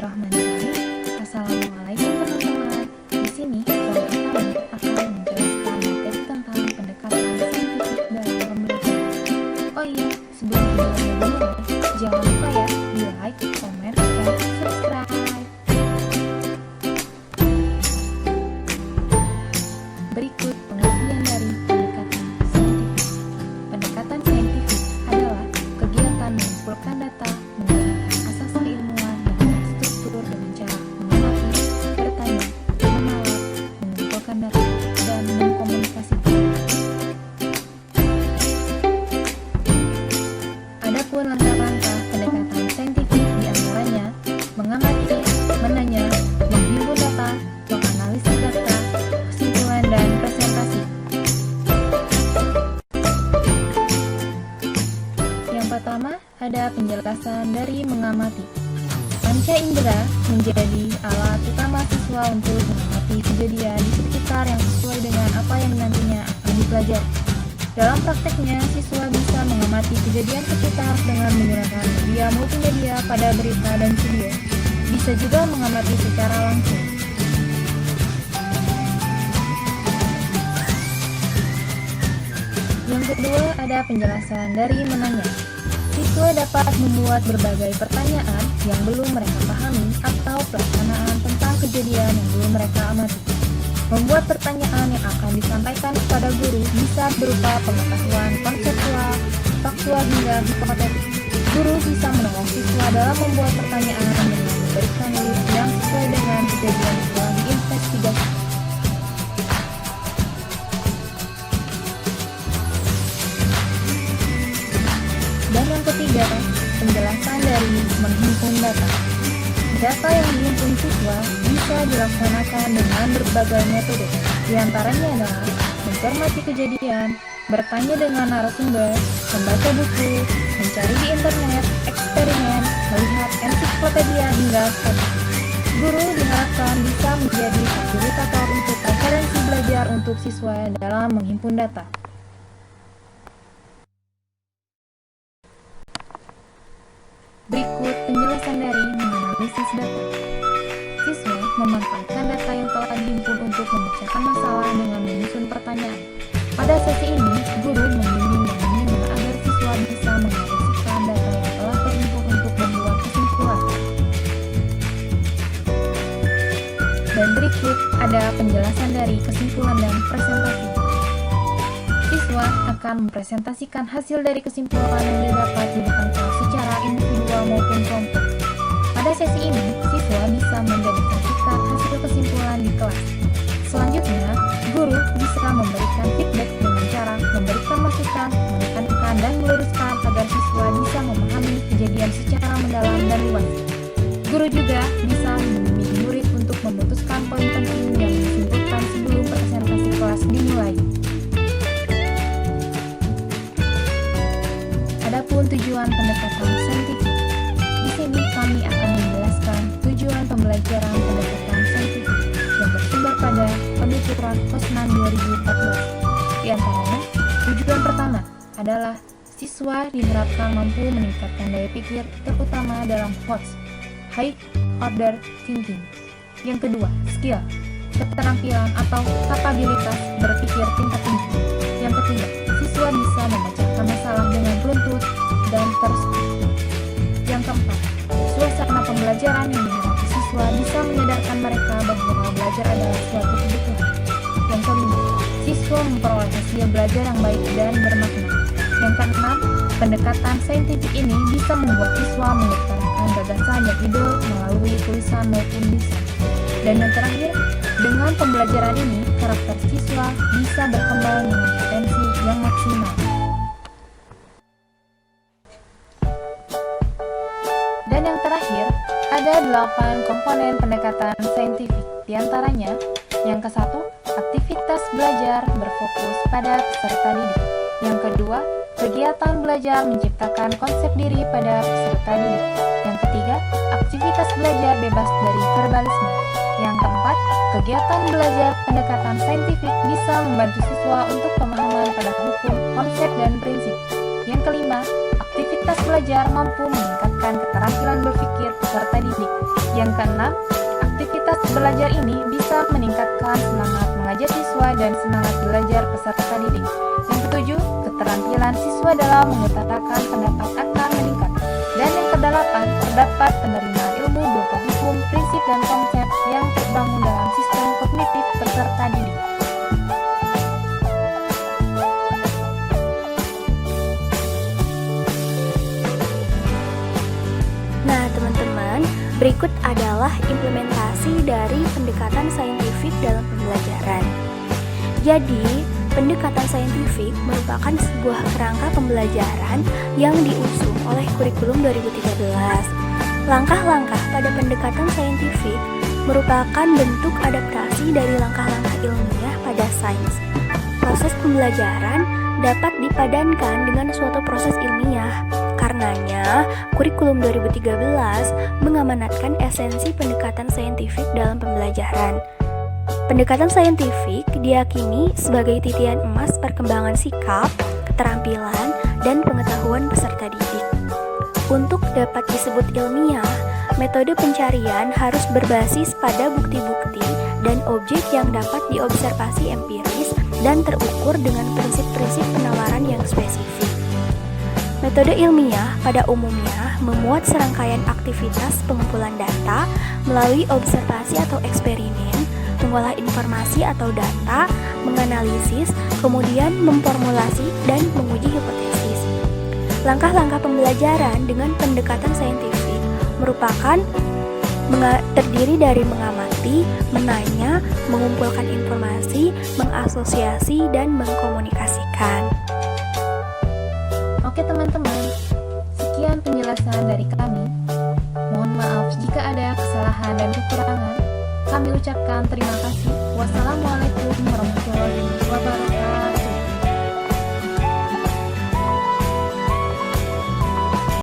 Bismillahirrahmanirrahim. Assalamualaikum teman-teman. Di sini kelompok kami akan menjelaskan materi tentang pendekatan saintifik dalam pembelajaran. Oh iya, sebelum kita mulai, jangan lupa ya di like, komen, dan subscribe. Berikut pengertian dari pendekatan saintifik. Pendekatan saintifik adalah kegiatan mengumpulkan data menggunakan asas keilmuan dengan struktur dengan cara mengamati, bertanya, menelaah, mengumpulkan data, dan mengkomunikasikan. Adapun langkah-langkah pendekatan saintifik diantaranya mengamati, menanya, menghimpun data, menganalisis data, kesimpulan dan presentasi. Yang pertama, ada penjelasan dari mengamati. Panca indera menjadi alat utama siswa untuk mengamati kejadian di sekitar yang sesuai dengan apa yang nantinya akan dipelajari. Dalam prakteknya, siswa bisa mengamati kejadian sekitar dengan menggunakan media multimedia pada berita dan video. Bisa juga mengamati secara langsung. Yang kedua, ada penjelasan dari menanya. Siswa dapat membuat berbagai pertanyaan yang belum mereka pahami atau pelaksanaan tentang kejadian yang belum mereka amati. Membuat pertanyaan yang akan disampaikan kepada guru bisa berupa pengetahuan konseptual, faktual hingga hipotetik. Guru bisa menolong siswa dalam membuat pertanyaan dengan memberikan list yang sesuai dengan kejadian yang telah diinvestigasi. Dan yang ketiga, penjelasan dari menghimpun data. Data yang dihimpun siswa bisa dilaksanakan dengan berbagai metode. Di antaranya adalah mencermati kejadian, bertanya dengan narasumber, membaca buku, mencari di internet, eksperimen, melihat ensiklopedia hingga studi. Guru diharapkan bisa menjadi fasilitator untuk referensi belajar untuk siswa dalam menghimpun data. Berikut penjelasan dari menganalisis data. Siswa memanfaatkan data yang telah dihimpun untuk memecahkan masalah dengan menyusun pertanyaan. Pada sesi ini, guru membimbing dan mengajar agar siswa bisa menganalisis data yang telah terhimpun untuk membuat kesimpulan. Dan berikut ada penjelasan dari kesimpulan dan presentasi. Siswa akan mempresentasikan hasil dari kesimpulan yang didapat di depan kelas secara individual maupun kelompok. Pada sesi ini, siswa bisa mendemonstrasikan hasil kesimpulan di kelas. Selanjutnya, guru bisa memberikan feedback dengan cara memberikan masukan, menekankan dan meluruskan agar siswa bisa memahami kejadian secara mendalam dan luas. Guru juga bisa membimbing murid untuk memutuskan poin penting yang disimpulkan sebelum presentasi kelas dimulai. Adapun tujuan pendekatan saintifik. Di sini kami akan menjelaskan tujuan pembelajaran pendekatan saintifik yang bersumber pada penuturan Kosnan 2014. Di antaranya, tujuan pertama adalah siswa diharapkan mampu meningkatkan daya pikir terutama dalam HOTS, High Order Thinking. Yang kedua, skill, keterampilan atau kapabilitas berpikir tingkat tinggi. Yang ketiga, siswa bisa memecahkan masalah dengan runtut dan terstruktur. Yang keempat, suasana pembelajaran yang diharapkan siswa bisa menyadarkan mereka bahwa belajar adalah suatu kebutuhan. Yang kelima, siswa memperoleh hasil belajar yang baik dan bermakna. Yang keenam, pendekatan saintifik ini bisa membuat siswa mengutarakan gagasan yang ide melalui tulisan maupun desain. Dan yang terakhir, dengan pembelajaran ini, karakter siswa bisa berkembang dengan potensi yang maksimal. Dan yang terakhir, ada 8 komponen pendekatan saintifik. Di antaranya, yang ke-1, aktivitas belajar berfokus pada peserta didik. Yang kedua, kegiatan belajar menciptakan konsep diri pada peserta didik. Yang ketiga, aktivitas belajar bebas dari verbalisme. Yang keempat, kegiatan belajar pendekatan saintifik bisa membantu siswa untuk pemahaman pada hukum, konsep, dan prinsip. Yang kelima, aktivitas belajar mampu meningkatkan meningkatkan keterampilan berpikir peserta didik. Yang keenam, aktivitas belajar ini bisa meningkatkan semangat mengajar siswa dan semangat belajar peserta didik. Yang ketujuh, keterampilan siswa dalam mengutarakan pendapat akan meningkat. Dan yang kedelapan, terdapat penerimaan ilmu berupa hukum, prinsip, dan konsep yang terbangun dalam sistem kognitif peserta didik. Nah, teman-teman, berikut adalah implementasi dari pendekatan saintifik dalam pembelajaran. Jadi, pendekatan saintifik merupakan sebuah kerangka pembelajaran yang diusung oleh kurikulum 2013. Langkah-langkah pada pendekatan saintifik merupakan bentuk adaptasi dari langkah-langkah ilmiah pada sains. Proses pembelajaran dapat dipadankan dengan suatu proses ilmiah. Karenanya, kurikulum 2013 mengamanatkan esensi pendekatan saintifik dalam pembelajaran. Pendekatan saintifik diyakini sebagai titian emas perkembangan sikap, keterampilan, dan pengetahuan peserta didik. Untuk dapat disebut ilmiah, metode pencarian harus berbasis pada bukti-bukti dan objek yang dapat diobservasi empiris dan terukur dengan prinsip-prinsip penawaran yang spesifik. Metode ilmiah pada umumnya memuat serangkaian aktivitas pengumpulan data melalui observasi atau eksperimen, mengolah informasi atau data, menganalisis, kemudian memformulasi dan menguji hipotesis. Langkah-langkah pembelajaran dengan pendekatan saintifik merupakan terdiri dari mengamati, menanya, mengumpulkan informasi, mengasosiasi, dan mengkomunikasikan. Oke teman-teman, sekian penjelasan dari kami. Mohon maaf jika ada kesalahan dan kekurangan. Kami ucapkan terima kasih.